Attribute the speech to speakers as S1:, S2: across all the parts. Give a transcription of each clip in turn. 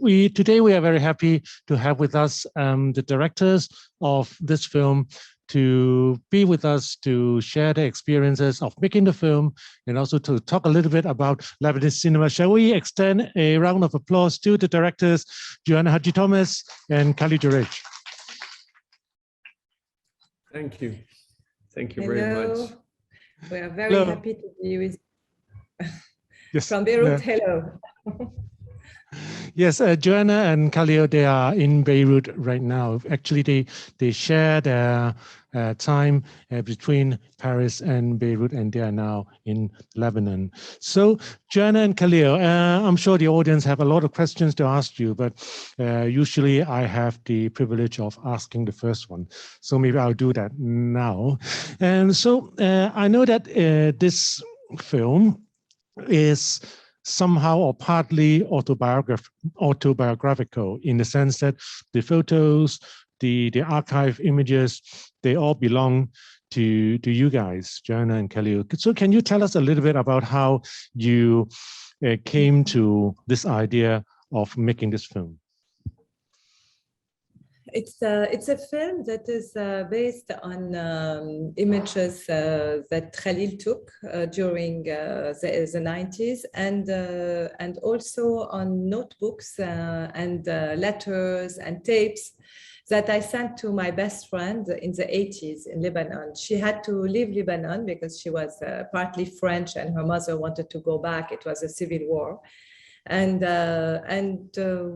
S1: today we are very happy to have with us the directors of this film to be with us to share their experiences of making the film and also to talk a little bit about Lebanese cinema. Shall we extend a round of applause to the directors, Joana Hadjithomas and Khalil Joreige.
S2: Thank you. Thank you very much.
S3: We are very happy to be with
S1: yes.
S3: from Beirut. Hello.
S1: Yes, Joana and Khalil, they are in Beirut right now. Actually, they share their time between Paris and Beirut, and they are now in Lebanon. So, Joana and Khalil, I'm sure the audience have a lot of questions to ask you, but usually I have the privilege of asking the first one. So maybe I'll do that now. And so I know that this film is somehow or partly autobiographical in the sense that the photos, the archive images, they all belong to you guys, Joana and Khalil. So can you tell us a little bit about how you came to this idea of making this film?
S3: It's a film that is based on images that Khalil took during the 90s and also on notebooks and letters and tapes that I sent to my best friend in the 80s in Lebanon. She had to leave Lebanon because she was partly French and her mother wanted to go back. It was a civil war. And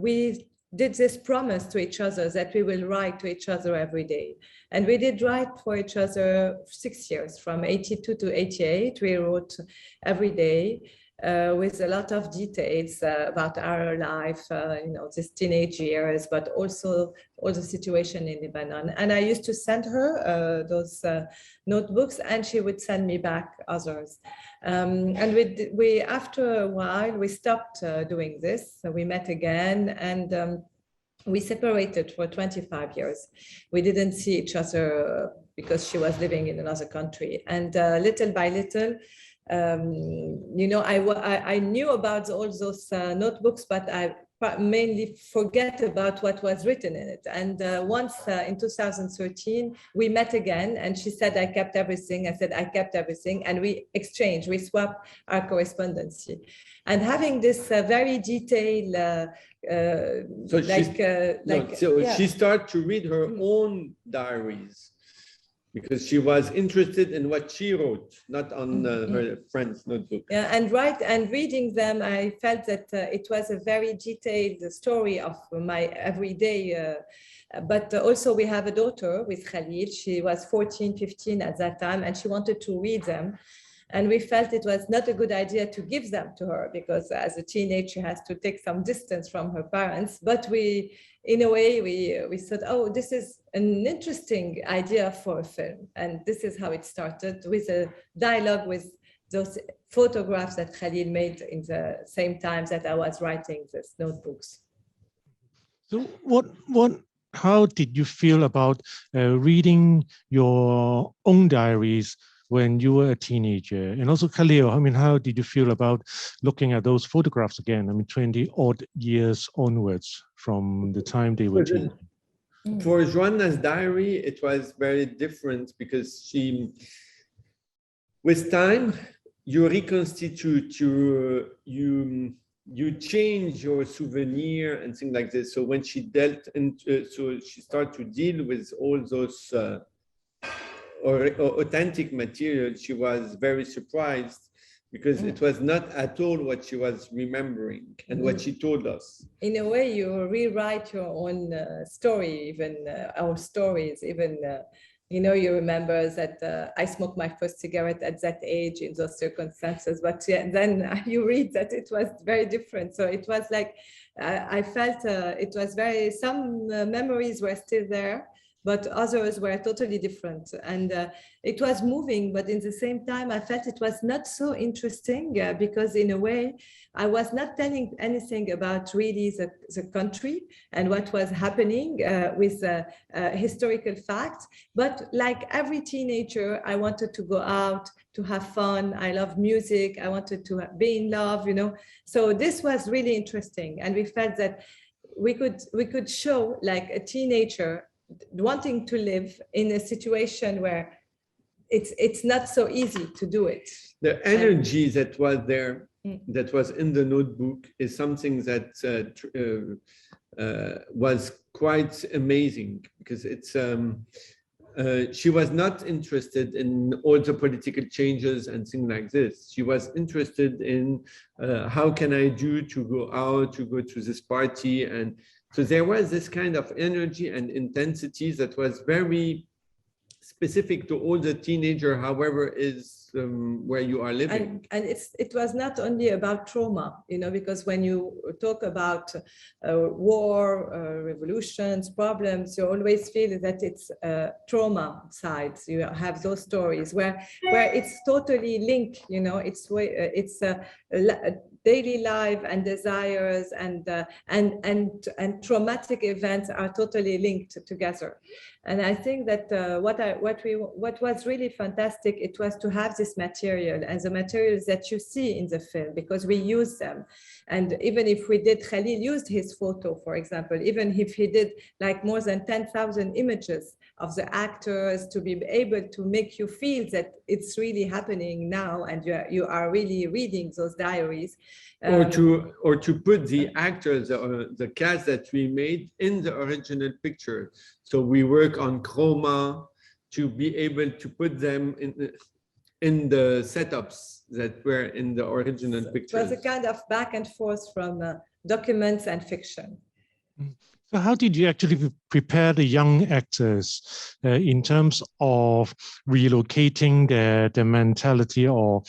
S3: we did this promise to each other that we will write to each other every day. And we did write for each other 6 years, from 82 to 88. We wrote every day with a lot of details about our life, these teenage years, but also all the situation in Lebanon. And I used to send her those notebooks, and she would send me back others. And we after a while, we stopped doing this. So we met again, and we separated for 25 years. We didn't see each other because she was living in another country. And little by little, I knew about all those notebooks, but I mainly forget about what was written in it. And once in 2013, we met again, and she said, I kept everything. I said, I kept everything. And we exchanged, we swapped our correspondence. And having this very detailed,
S2: she started to read her own diaries, because she was interested in what she wrote, not on her friend's notebook.
S3: Yeah, and reading them, I felt that it was a very detailed story of my everyday. But also we have a daughter with Khalil. She was 14, 15 at that time, and she wanted to read them. And we felt it was not a good idea to give them to her because as a teenager, she has to take some distance from her parents. But in a way, we thought, oh, this is an interesting idea for a film. And this is how it started, with a dialogue with those photographs that Khalil made in the same time that I was writing these notebooks.
S1: So how did you feel about reading your own diaries when you were a teenager? And also Khalil, I mean, how did you feel about looking at those photographs again? I mean, 20 odd years onwards from the time they were teenagers.
S2: For Joana's diary, it was very different because with time, you reconstitute, you change your souvenir and things like this. So when she dealt into, so she started to deal with all those or authentic material, she was very surprised because it was not at all what she was remembering and what she told us.
S3: In a way, you rewrite your own story, even our stories, even, you remember that I smoked my first cigarette at that age in those circumstances, but then you read that it was very different. So it was like, I felt it was some memories were still there, but others were totally different. And it was moving, but in the same time, I felt it was not so interesting because in a way, I was not telling anything about really the country and what was happening with historical facts. But like every teenager, I wanted to go out, to have fun. I love music. I wanted to be in love, So this was really interesting. And we felt that we could show like a teenager wanting to live in a situation where it's not so easy to do it.
S2: The energy that was there, that was in the notebook, is something that was quite amazing, because it's she was not interested in all the political changes and things like this. She was interested in how can I do to go out, to go to this party. And so there was this kind of energy and intensity that was very specific to all the teenager, however, is where you are living.
S3: And it was not only about trauma, you know, because when you talk about war, revolutions, problems, you always feel that it's trauma sides. You have those stories where it's totally linked, you know, it's daily life and desires and traumatic events are totally linked together. And I think that what was really fantastic, it was to have this material and the materials that you see in the film, because we use them. And even if we did, Khalil used his photo, for example, even if he did like more than 10,000 images of the actors to be able to make you feel that it's really happening now and you are really reading those diaries.
S2: Or to put the actors, the cast that we made in the original picture. So we work on chroma to be able to put them in the setups that were in the original picture.
S3: It was a kind of back and forth from documents and fiction.
S1: So how did you actually prepare the young actors in terms of relocating their mentality or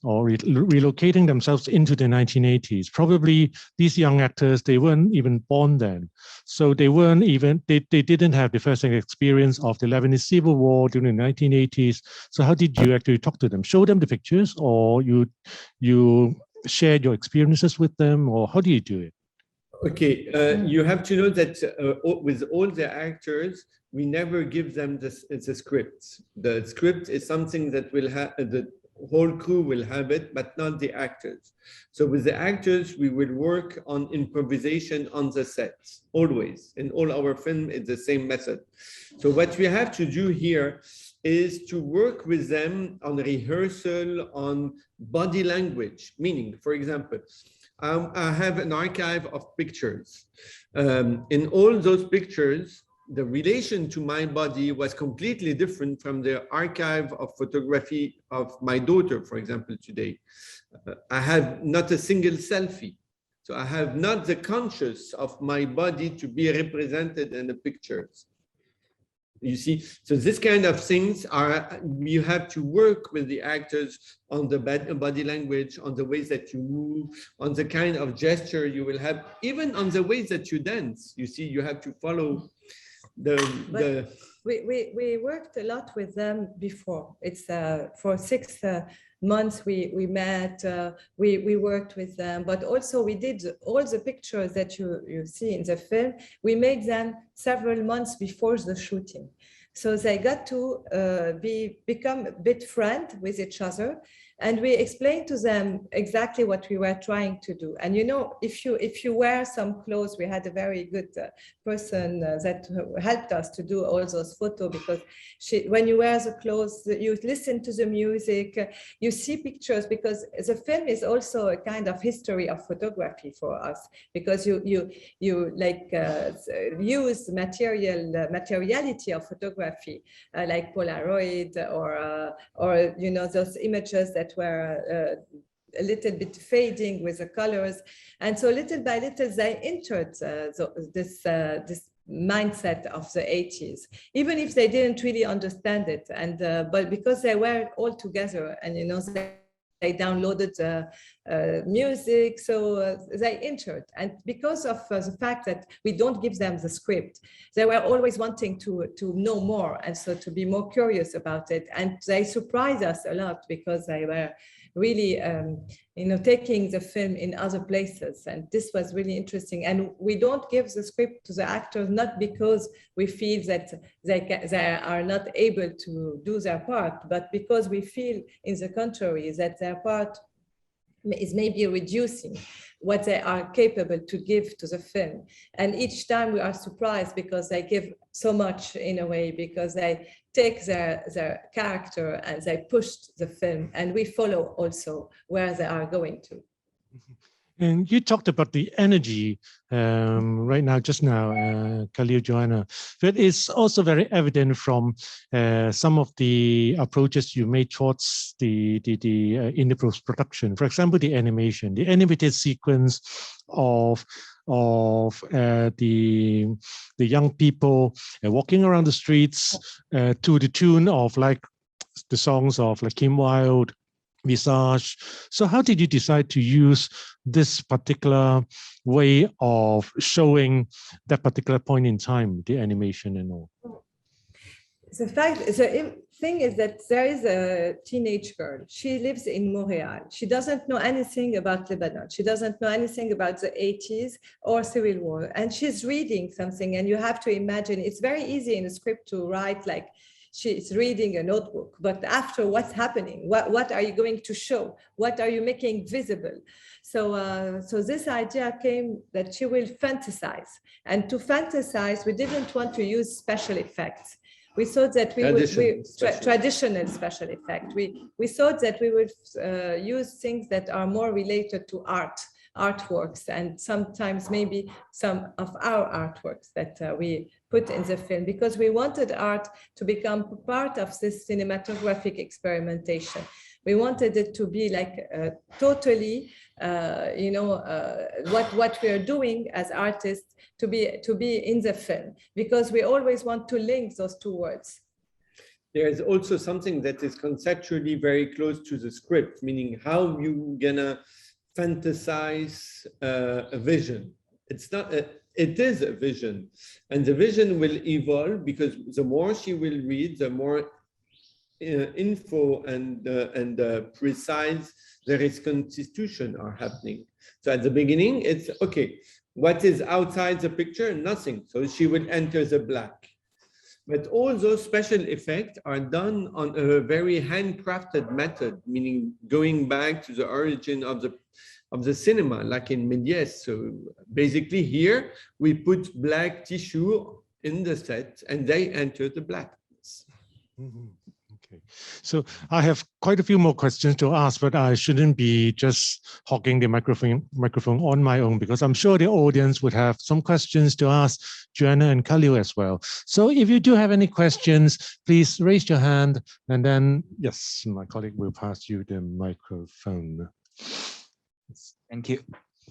S1: relocating themselves into the 1980s? Probably these young actors, they weren't even born then. So they weren't even, they didn't have the first-hand experience of the Lebanese civil war during the 1980s. So how did you actually talk to them? Show them the pictures, or you shared your experiences with them, or how do you do it?
S2: Okay, you have to know that with all the actors, we never give them the script. The script is something that will have, the whole crew will have it, but not the actors. So with the actors, we will work on improvisation on the sets, always. In all our film, it's the same method. So what we have to do here is to work with them on rehearsal, on body language, meaning, for example, I have an archive of pictures. In all those pictures, the relation to my body was completely different from the archive of photography of my daughter, for example, today. I have not a single selfie. So I have not the conscious of my body to be represented in the pictures. You see, so this kind of things are, you have to work with the actors on the body language, on the ways that you move, on the kind of gesture you will have, even on the ways that you dance. You see, you have to follow
S3: we worked a lot with them before. It's for 6 months we met, we worked with them, but also we did all the pictures that you see in the film. We made them several months before the shooting. So they got to become a bit friend with each other. And we explained to them exactly what we were trying to do. And you know, if you wear some clothes, we had a very good person that helped us to do all those photos, because when you wear the clothes, you listen to the music, you see pictures, because the film is also a kind of history of photography for us, because you like use materiality of photography, like Polaroid or you know, those images that were a little bit fading with the colors. And so little by little, they entered this mindset of the 80s, even if they didn't really understand it. And but because they were all together, and you know, they downloaded music, so they entered. And because of the fact that we don't give them the script, they were always wanting to know more, and so to be more curious about it. And they surprised us a lot, because they were really, you know, taking the film in other places. And this was really interesting. And we don't give the script to the actors, not because we feel that they are not able to do their part, but because we feel, in the contrary, that their part is maybe reducing what they are capable to give to the film. And each time we are surprised because they give so much in a way, because they take their character and they push the film, and we follow also where they are going to.
S1: And you talked about the energy right now, just now, Khalil, Joana, but it's also very evident from some of the approaches you made towards the in the post-production. For example, the animation, the animated sequence of the young people walking around the streets to the tune of like the songs of like Kim Wilde, Visage. So how did you decide to use this particular way of showing that particular point in time, the animation and all?
S3: The thing is that there is a teenage girl. She lives in Montreal. She doesn't know anything about Lebanon. She doesn't know anything about the 80s or civil war. And she's reading something, and you have to imagine, it's very easy in a script to write like, she's reading a notebook, but after what's happening, what are you going to show? What are you making visible? So this idea came that she will fantasize. And to fantasize, we didn't want to use special effects. We thought that traditional special effect. We thought that we would use things that are more related to artworks, and sometimes maybe some of our artworks that we put in the film, because we wanted art to become part of this cinematographic experimentation. We wanted it to be like totally, what we are doing as artists to be in the film, because we always want to link those two words.
S2: There's also something that is conceptually very close to the script, meaning how you gonna fantasize a vision. It's not it is a vision, and the vision will evolve, because the more she will read, the more info and precise the reconstitution are happening. So at the beginning, it's okay, what is outside the picture? Nothing. So she will enter the black. But all those special effects are done on a very handcrafted method, meaning going back to the origin of the cinema, like in Méliès. So basically here, we put black tissue in the set and they enter the blackness.
S1: Mm-hmm. Okay, so I have quite a few more questions to ask, but I shouldn't be just hogging the microphone on my own, because I'm sure the audience would have some questions to ask Joana and Khalil as well. So if you do have any questions, please raise your hand, and then, yes, my colleague will pass you the microphone.
S4: Thank you.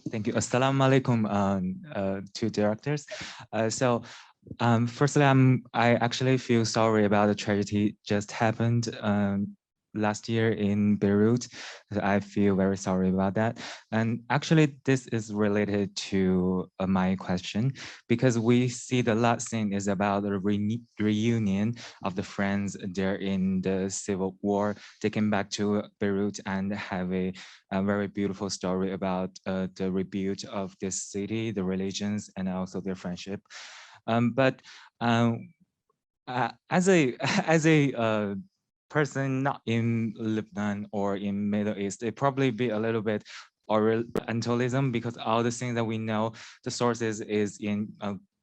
S4: Thank you. Assalamu alaikum to directors. Firstly, I actually feel sorry about the tragedy just happened last year in Beirut. I feel very sorry about that. And actually, this is related to my question, because we see the last scene is about the reunion of the friends there in the civil war. They came back to Beirut and have a very beautiful story about the rebuild of this city, the religions, and also their friendship. But as a person not in Lebanon or in Middle East, it probably be a little bit Orientalism, because all the things that we know, the sources is in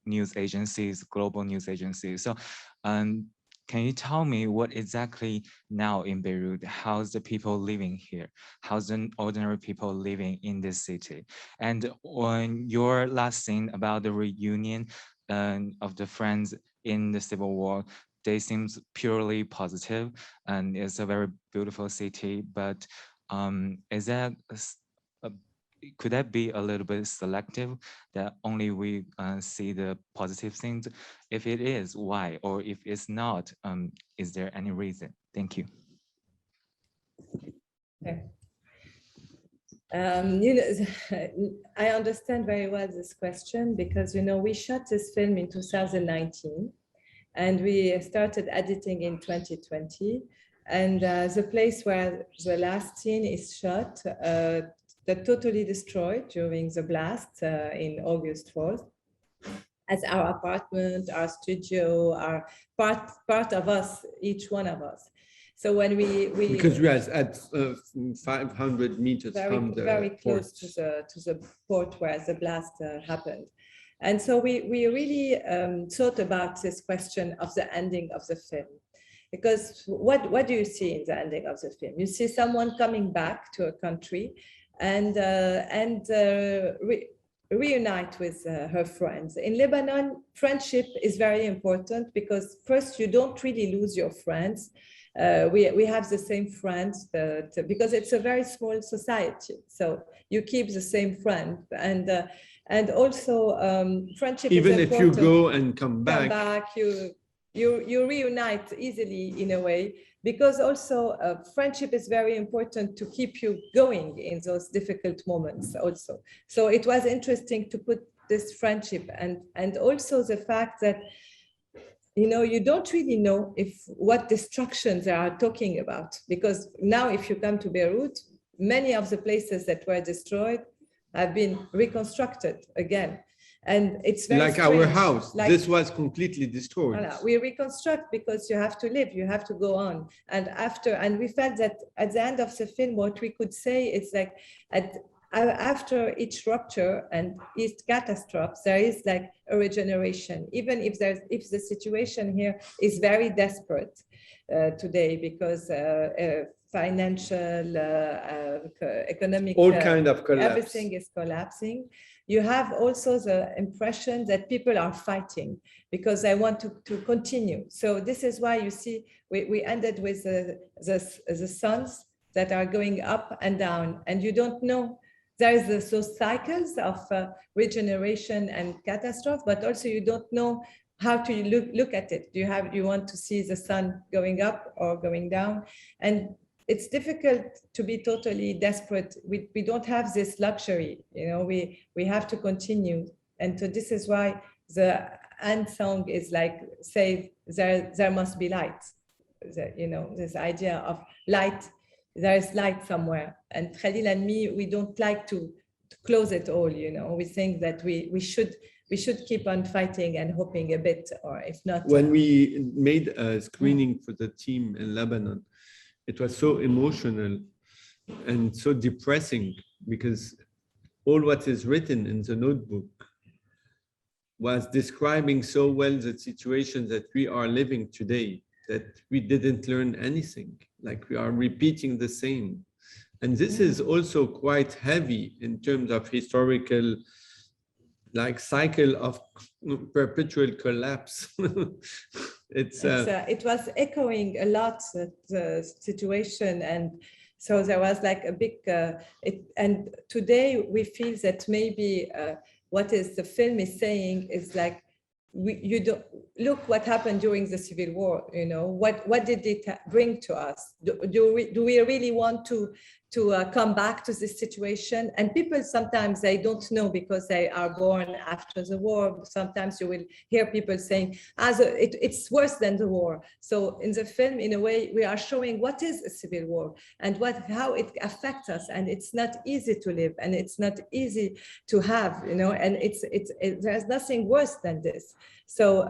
S4: news agencies, global news agencies. So can you tell me what exactly now in Beirut, how's the people living here? How's the ordinary people living in this city? And on your last scene about the reunion of the friends in the civil war, they seem purely positive, and it's a very beautiful city. But is that could that be a little bit selective, that only we see the positive things? If it is, why? Or if it's not, is there any reason? Thank you.
S3: Okay. I understand very well this question, because we shot this film in 2019 and we started editing in 2020, and the place where the last scene is shot, that totally destroyed during the blast in August 4th, as our apartment, our studio, our part of us, each one of us. So when we
S2: because we are at 500 meters from the
S3: very close
S2: port.
S3: to the port where the blast happened. And so we really thought about this question of the ending of the film. Because what do you see in the ending of the film? You see someone coming back to a country and reunite with her friends. In Lebanon, friendship is very important because first, you don't really lose your friends. We have the same friends because it's a very small society. So you keep the same friend and also friendship
S2: Even
S3: is
S2: if
S3: important.
S2: you go and come back,
S3: you reunite easily in a way, because also friendship is very important to keep you going in those difficult moments also. So it was interesting to put this friendship and also the fact that, you know, you don't really know what destructions they are talking about, because now if you come to Beirut, many of the places that were destroyed have been reconstructed again. And it's very
S2: like
S3: strange.
S2: our house, this was completely destroyed.
S3: Voilà. We reconstruct because you have to live, you have to go on. And we felt that at the end of the film, what we could say is like after each rupture and each catastrophe, there is like a regeneration, even if the situation here is very desperate today, because financial, economic,
S2: all kind of collapse.
S3: Everything is collapsing. You have also the impression that people are fighting because they want to continue. So this is why you see we ended with the suns that are going up and down, and you don't know. There is those cycles of regeneration and catastrophe, but also you don't know how to look at it. You want to see the sun going up or going down, and it's difficult to be totally desperate. We don't have this luxury, you know. We have to continue, and so this is why the end song is like, say there must be light. You know, this idea of light. There is light somewhere, and Khalil and me, we don't like to close it all. You know, we think that we should keep on fighting and hoping a bit, or if not.
S2: When we made a screening for the team in Lebanon, it was so emotional and so depressing, because all what is written in the notebook was describing so well the situation that we are living today, that we didn't learn anything, like we are repeating the same. And this is also quite heavy in terms of historical, like, cycle of perpetual collapse.
S3: It was echoing a lot the situation, and so there was like a big and today we feel that maybe what is the film is saying is like, you don't look what happened during the civil war. You know, what did it bring to us? Do we really want to come back to this situation? And people sometimes they don't know because they are born after the war. Sometimes you will hear people saying, it's worse than the war. So in the film, in a way, we are showing what is a civil war and how it affects us. And it's not easy to live, and it's not easy to have, you know, and there's nothing worse than this. So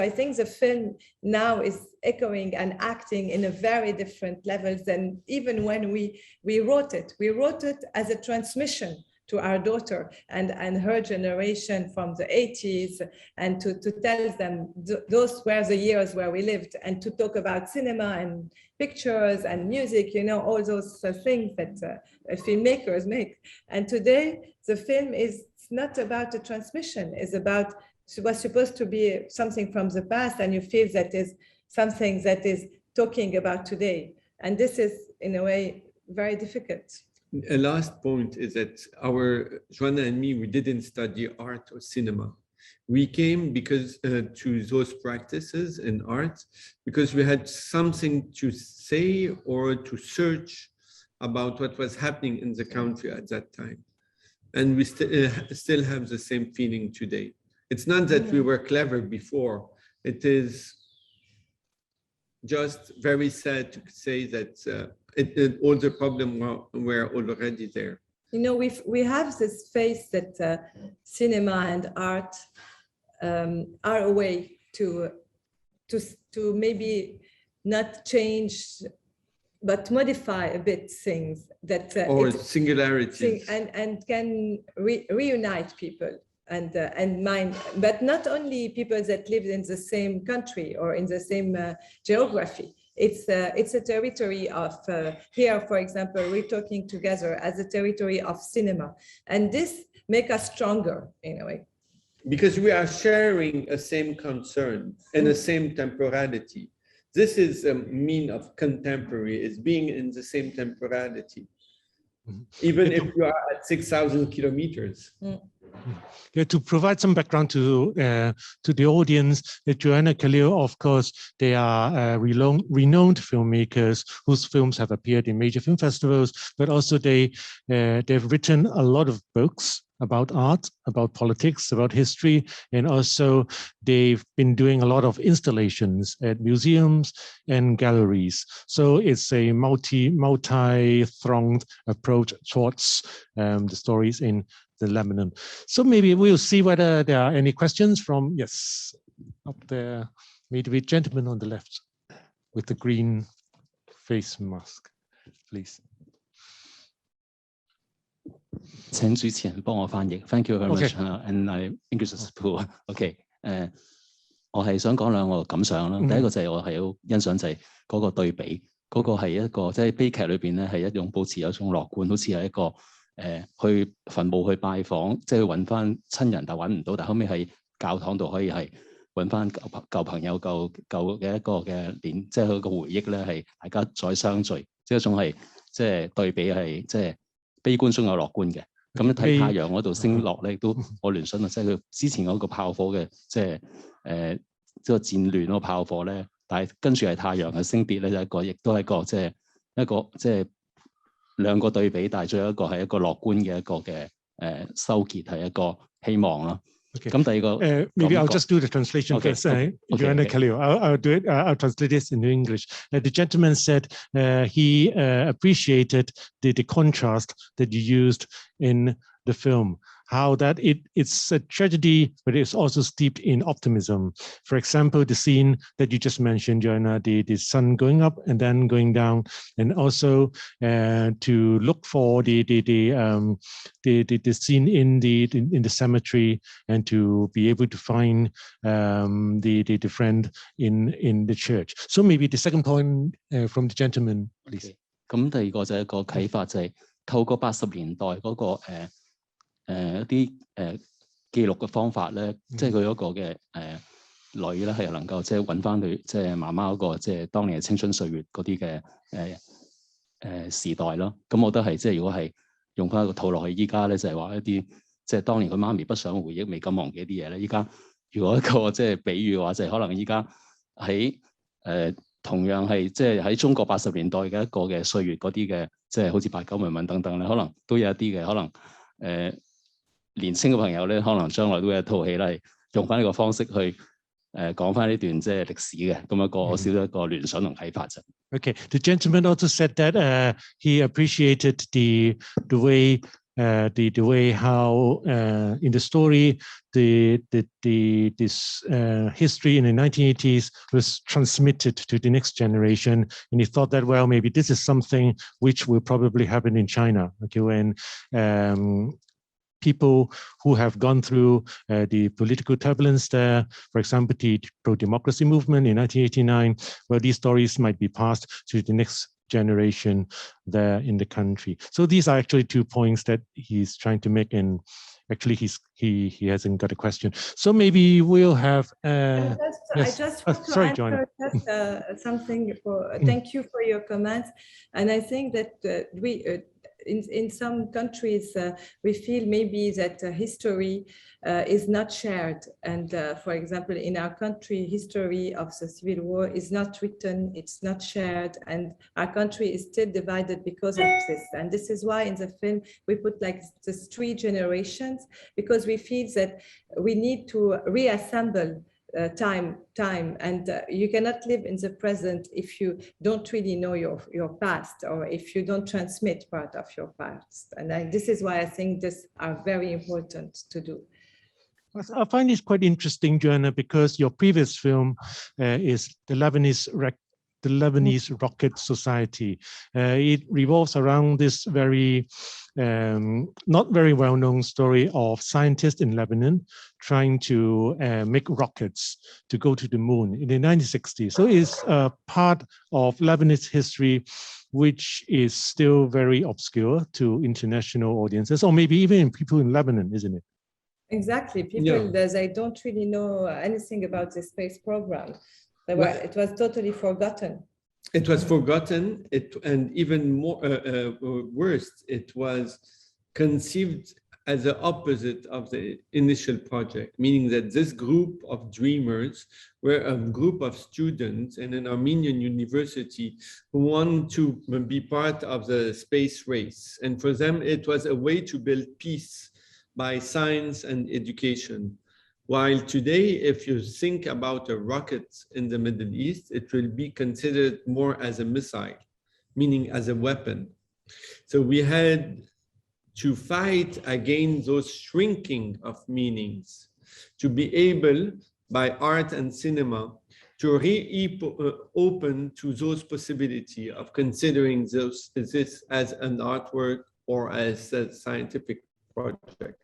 S3: I think the film now is echoing and acting in a very different levels than even when we wrote it. We wrote it as a transmission to our daughter and her generation from the 80s, and to tell them those were the years where we lived, and to talk about cinema and pictures and music, you know, all those things that filmmakers make. And today the film is not about a transmission, it's about, it was supposed to be something from the past, and you feel that is something that is talking about today. And this is, in a way, very difficult.
S2: A last point is that Joana and me, we didn't study art or cinema. We came because to those practices in art because we had something to say or to search about what was happening in the country at that time. And we still have the same feeling today. It's not that we were clever before. It is just very sad to say that all the problems were already there.
S3: You know, we have this faith that cinema and art are a way to maybe not change, but modify a bit things that
S2: or singularities,
S3: and can reunite people and mind, but not only people that live in the same country or in the same geography. It's a territory of here, for example, we're talking together as a territory of cinema, and this make us stronger in a way.
S2: Because we are sharing a same concern and the same temporality. This is a mean of contemporary, is being in the same temporality, even if you are at 6,000 kilometers.
S1: Yeah, to provide some background to the audience, Joana, Khalil, of course, they are renowned filmmakers whose films have appeared in major film festivals, but also they've written a lot of books about art, about politics, about history, and also they've been doing a lot of installations at museums and galleries. So it's a multi-thronged approach towards the stories in the Lebanon. So maybe we'll see whether there are any questions from, yes, up there, maybe the gentleman on the left with the green face mask, please.
S5: 請主持人幫我翻譯。Thank you very much. And I English is poor. OK， 我係想講兩個感想啦。第一個就係我係好欣賞就係嗰個對比，嗰個係一個即係悲劇裏邊咧係一種保持有一種樂觀，好似係一個去墳墓去拜訪，即係去揾翻親人，但揾唔到，但後尾喺教堂度可以係揾翻舊朋友、舊嘅一個嘅即係佢個回憶咧，係大家再相聚，即係一種係即係對比係即係。悲觀中有樂觀嘅，咁睇太陽嗰度升落咧，亦都我聯想到即係佢之前嗰個炮火嘅，即係即係戰亂嗰個炮火咧，但係跟住係太陽嘅升跌咧，亦都係一個即係即係兩個對比，但係最後一個係一個樂觀嘅一個嘅收結，係一個希望啦。咁第二個
S1: maybe I'll just do the translation first. Joana, Khalil, I'll do it. I'll translate this into English. The gentleman said he appreciated the contrast that you used in the film. How that it's a tragedy, but it's also steeped in optimism. For example, the scene that you just mentioned, Joana, the sun going up and then going down, and also to look for the scene in the cemetery, and to be able to find the friend in the church. So maybe the second point from the gentleman, please.
S5: 咁第二個就係一個啟發，就係透過80年代嗰個一啲記錄嘅方法咧，即係佢嗰個嘅女咧係能夠即係揾翻佢即係媽媽嗰個即係當年嘅青春歲月嗰啲嘅時代咯。咁我覺得係即係如果係用翻一個套落去，依家咧就係話一啲即係當年佢媽咪不想回憶、未敢忘記啲嘢咧。依家如果一個即係比喻嘅話，就係可能依家喺同樣係即係喺中國80年代嘅一個嘅歲月嗰啲嘅，即係好似八九民運等等咧，可能都有一啲嘅可能年輕嘅朋友咧，可能將來都有一套戲咧，用翻呢個方式去講翻呢段即係歷史嘅咁一個少咗一個聯想同啟發啫。
S1: Okay, the gentleman also said that he appreciated the way how in the story this history in the 1980s was transmitted to the next generation, and he thought that, well, maybe this is something which will probably happen in China. Okay, when people who have gone through the political turbulence there, for example, the pro-democracy movement in 1989, well, these stories might be passed to the next generation there in the country. So these are actually 2 points that he's trying to make, and actually he hasn't got a question. So maybe we'll have.
S3: I just want to answer just, something. Thank you for your comments, and I think that we. In some countries, we feel maybe that history is not shared. And for example, in our country, history of the civil war is not written, it's not shared, and our country is still divided because of this. And this is why in the film, we put like this 3 generations, because we feel that we need to reassemble time, and you cannot live in the present if you don't really know your past, or if you don't transmit part of your past. And this is why I think this are very important to do.
S1: I find this quite interesting, Joana, because your previous film is the Lebanese the Lebanese Rocket Society. It revolves around this very not very well-known story of scientists in Lebanon trying to make rockets to go to the moon in the 1960s. So it's a part of Lebanese history which is still very obscure to international audiences, or maybe even people in Lebanon, isn't it?
S3: Exactly. People, they don't really know anything about the space program. It was totally forgotten.
S2: It was forgotten, and even more worse, it was conceived as the opposite of the initial project, meaning that this group of dreamers were a group of students in an Armenian university who wanted to be part of the space race. And for them, it was a way to build peace by science and education. While today, if you think about a rocket in the Middle East, it will be considered more as a missile, meaning as a weapon. So we had to fight against those shrinking of meanings, to be able, by art and cinema, to open to those possibility of considering this as an artwork or as a scientific project.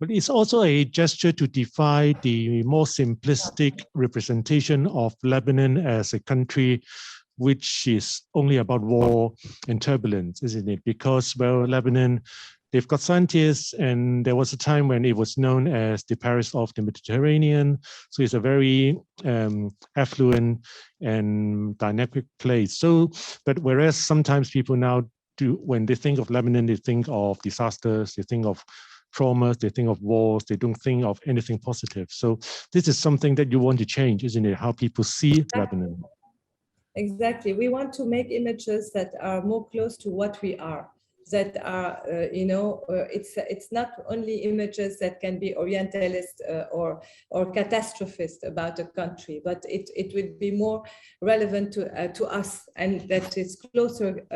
S1: But it's also a gesture to defy the more simplistic representation of Lebanon as a country which is only about war and turbulence, isn't it? Because, well, Lebanon, they've got scientists, and there was a time when it was known as the Paris of the Mediterranean. So it's a very affluent and dynamic place. So, but whereas sometimes people now do, when they think of Lebanon, they think of disasters, they think of traumas, they think of wars, they don't think of anything positive. So this is something that you want to change, isn't it? How people see Lebanon.
S3: Exactly. We want to make images that are more close to what we are, that are, it's not only images that can be orientalist or catastrophist about a country, but it will be more relevant to us, and that is closer,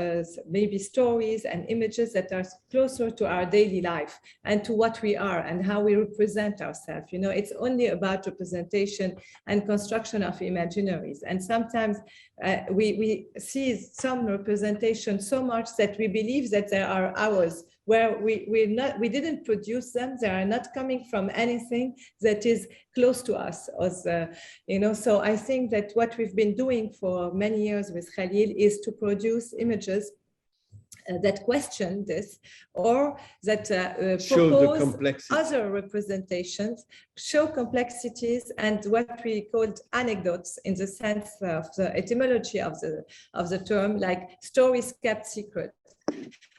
S3: maybe stories and images that are closer to our daily life and to what we are and how we represent ourselves. You know, it's only about representation and construction of imaginaries. And sometimes we see some representation so much that we believe that they are ours, where we didn't produce them. They are not coming from anything that is close to us, as so I think that what we've been doing for many years with Khalil is to produce images that question this, or that propose other representations, show complexities, and what we called anecdotes in the sense of the etymology of the term, like stories kept secret.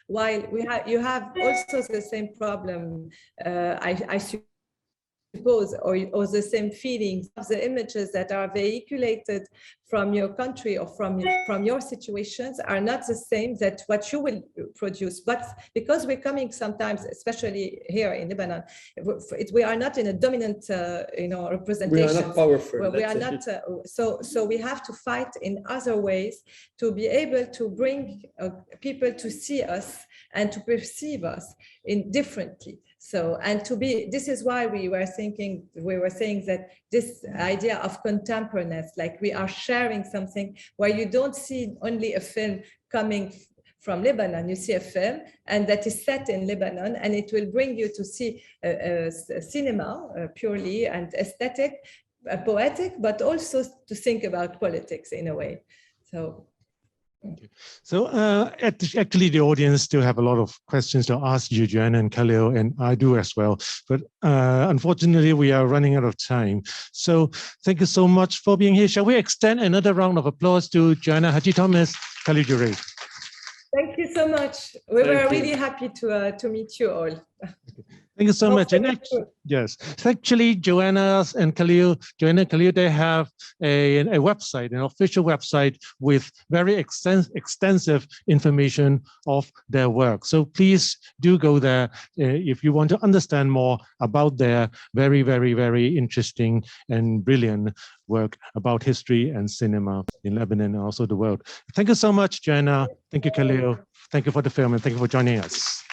S3: While you have also the same problem, I suppose, or the same feelings of the images that are vehiculated from your country or from your situations are not the same that what you will produce. But because we're coming sometimes, especially here in Lebanon, we are not in a dominant, representation.
S2: We are not powerful.
S3: We are not. So we have to fight in other ways to be able to bring people to see us and to perceive us differently. So, and to be, this is why we were saying that this idea of contemporaneous, like we are sharing something where you don't see only a film coming from Lebanon, you see a film and that is set in Lebanon, and it will bring you to see cinema purely and aesthetic, poetic, but also to think about politics in a way. So.
S1: Thank you. So actually, the audience still have a lot of questions to ask you, Joana and Khalil, and I do as well. But unfortunately, we are running out of time. So thank you so much for being here. Shall we extend another round of applause to Joana Hadjithomas, Khalil Joreige?
S3: Thank you so much. We were really happy to meet you all.
S1: Thank you so much. And yes, actually, Joana and Khalil, they have a website, an official website with very extensive information of their work. So please do go there if you want to understand more about their very, very, very interesting and brilliant work about history and cinema in Lebanon and also the world. Thank you so much, Joana. Thank you, Khalil. Thank you for the film, and thank you for joining us.